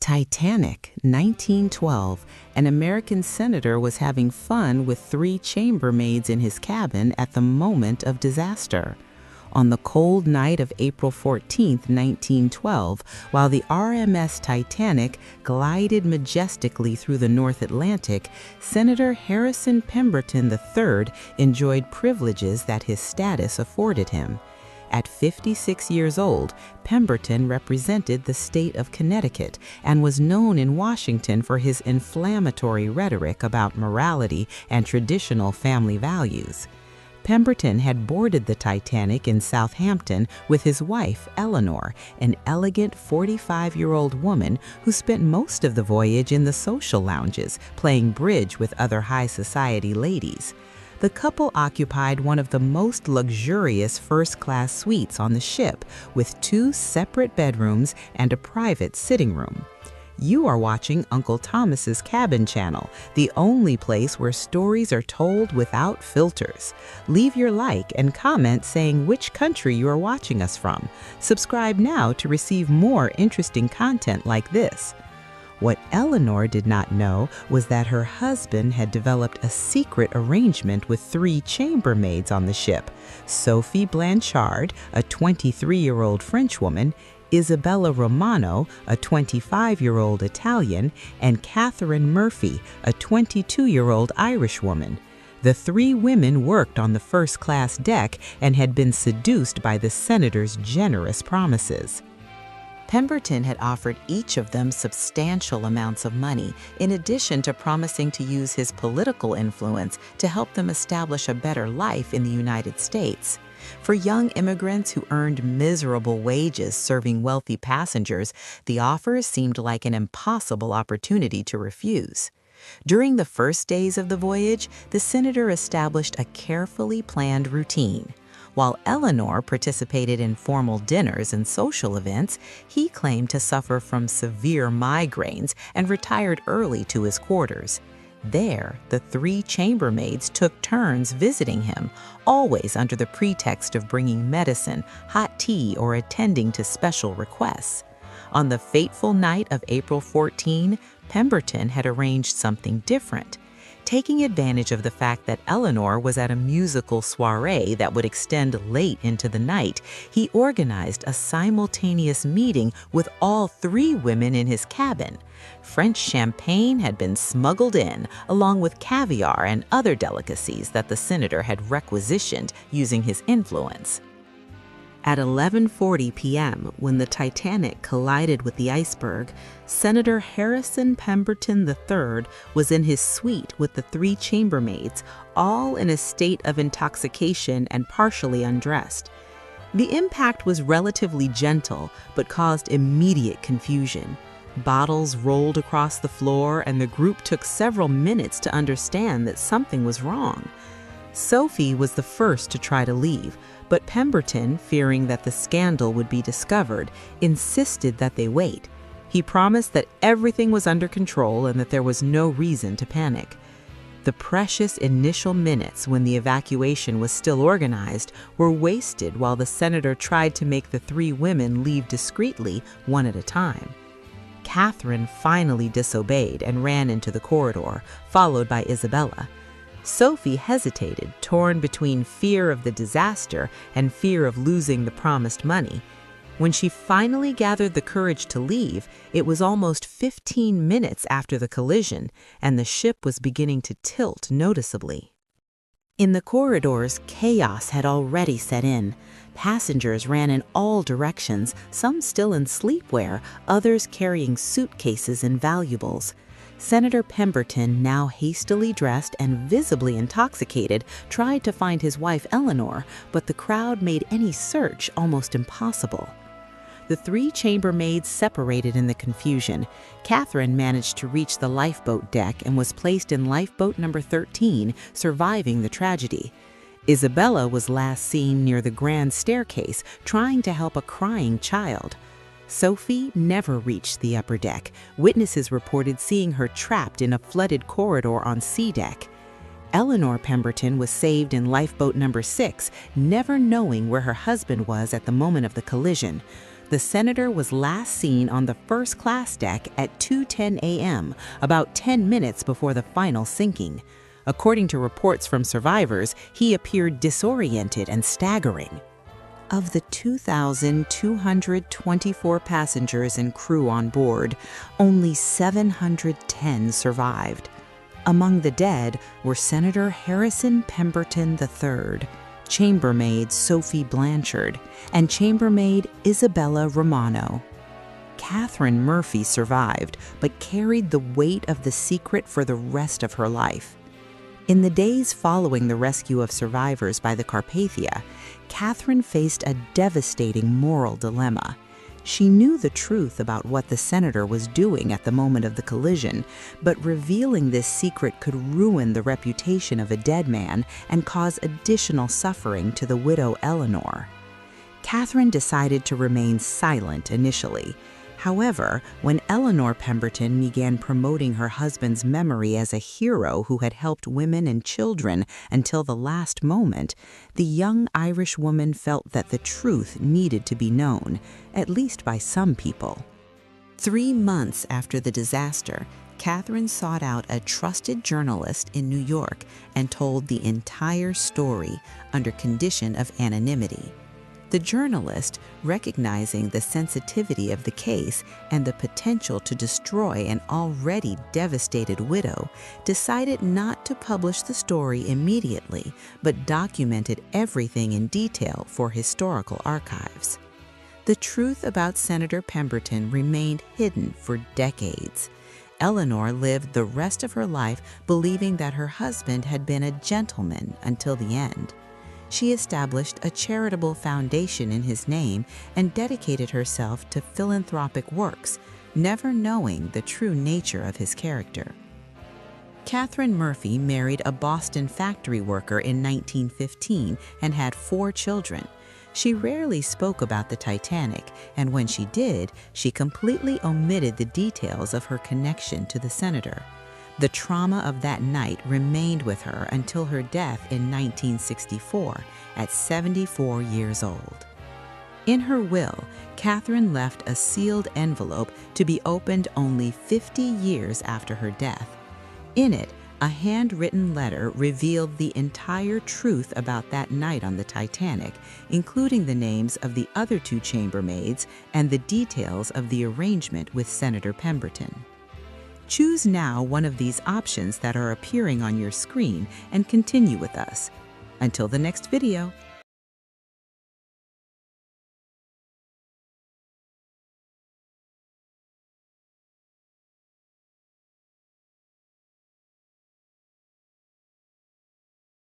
Titanic, 1912. An American senator was having fun with 3 chambermaids in his cabin at the moment of disaster. On the cold night of April 14, 1912, while the RMS Titanic glided majestically through the North Atlantic, Senator Harrison Pemberton III enjoyed privileges that his status afforded him. At 56 years old, Pemberton represented the state of Connecticut and was known in Washington for his inflammatory rhetoric about morality and traditional family values. Pemberton had boarded the Titanic in Southampton with his wife, Eleanor, an elegant 45-year-old woman who spent most of the voyage in the social lounges, playing bridge with other high society ladies. The couple occupied one of the most luxurious first-class suites on the ship, with 2 separate bedrooms and a private sitting room. You are watching Uncle Thomas's Cabin Channel, the only place where stories are told without filters. Leave your like and comment saying which country you are watching us from. Subscribe now to receive more interesting content like this. What Eleanor did not know was that her husband had developed a secret arrangement with 3 chambermaids on the ship: Sophie Blanchard, a 23-year-old Frenchwoman, Isabella Romano, a 25-year-old Italian, and Catherine Murphy, a 22-year-old Irishwoman. The 3 women worked on the first-class deck and had been seduced by the senator's generous promises. Pemberton had offered each of them substantial amounts of money, in addition to promising to use his political influence to help them establish a better life in the United States. For young immigrants who earned miserable wages serving wealthy passengers, the offers seemed like an impossible opportunity to refuse. During the first days of the voyage, the senator established a carefully planned routine. While Eleanor participated in formal dinners and social events, he claimed to suffer from severe migraines and retired early to his quarters. There, the 3 chambermaids took turns visiting him, always under the pretext of bringing medicine, hot tea, or attending to special requests. On the fateful night of April 14, Pemberton had arranged something different. Taking advantage of the fact that Eleanor was at a musical soiree that would extend late into the night, he organized a simultaneous meeting with all 3 women in his cabin. French champagne had been smuggled in, along with caviar and other delicacies that the senator had requisitioned using his influence. At 11:40 p.m., when the Titanic collided with the iceberg, Senator Harrison Pemberton III was in his suite with the 3 chambermaids, all in a state of intoxication and partially undressed. The impact was relatively gentle, but caused immediate confusion. Bottles rolled across the floor, and the group took several minutes to understand that something was wrong. Sophie was the first to try to leave, but Pemberton, fearing that the scandal would be discovered, insisted that they wait. He promised that everything was under control and that there was no reason to panic. The precious initial minutes when the evacuation was still organized were wasted while the senator tried to make the 3 women leave discreetly, one at a time. Catherine finally disobeyed and ran into the corridor, followed by Isabella. Sophie hesitated, torn between fear of the disaster and fear of losing the promised money. When she finally gathered the courage to leave, it was almost 15 minutes after the collision, and the ship was beginning to tilt noticeably. In the corridors, chaos had already set in. Passengers ran in all directions, some still in sleepwear, others carrying suitcases and valuables. Senator Pemberton, now hastily dressed and visibly intoxicated, tried to find his wife Eleanor, but the crowd made any search almost impossible. The 3 chambermaids separated in the confusion. Catherine managed to reach the lifeboat deck and was placed in lifeboat number 13, surviving the tragedy. Isabella was last seen near the grand staircase, trying to help a crying child. Sophie never reached the upper deck. Witnesses reported seeing her trapped in a flooded corridor on C deck. Eleanor Pemberton was saved in lifeboat number 6, never knowing where her husband was at the moment of the collision. The senator was last seen on the first-class deck at 2:10 a.m., about 10 minutes before the final sinking. According to reports from survivors, he appeared disoriented and staggering. Of the 2,224 passengers and crew on board, only 710 survived. Among the dead were Senator Harrison Pemberton III, chambermaid Sophie Blanchard, and chambermaid Isabella Romano. Catherine Murphy survived, but carried the weight of the secret for the rest of her life. In the days following the rescue of survivors by the Carpathia, Catherine faced a devastating moral dilemma. She knew the truth about what the senator was doing at the moment of the collision, but revealing this secret could ruin the reputation of a dead man and cause additional suffering to the widow Eleanor. Catherine decided to remain silent initially. However, when Eleanor Pemberton began promoting her husband's memory as a hero who had helped women and children until the last moment, the young Irish woman felt that the truth needed to be known, at least by some people. 3 months after the disaster, Catherine sought out a trusted journalist in New York and told the entire story under condition of anonymity. The journalist, recognizing the sensitivity of the case and the potential to destroy an already devastated widow, decided not to publish the story immediately, but documented everything in detail for historical archives. The truth about Senator Pemberton remained hidden for decades. Eleanor lived the rest of her life believing that her husband had been a gentleman until the end. She established a charitable foundation in his name and dedicated herself to philanthropic works, never knowing the true nature of his character. Catherine Murphy married a Boston factory worker in 1915 and had 4 children. She rarely spoke about the Titanic, and when she did, she completely omitted the details of her connection to the senator. The trauma of that night remained with her until her death in 1964 at 74 years old. In her will, Catherine left a sealed envelope to be opened only 50 years after her death. In it, a handwritten letter revealed the entire truth about that night on the Titanic, including the names of the other 2 chambermaids and the details of the arrangement with Senator Pemberton. Choose now one of these options that are appearing on your screen and continue with us. Until the next video.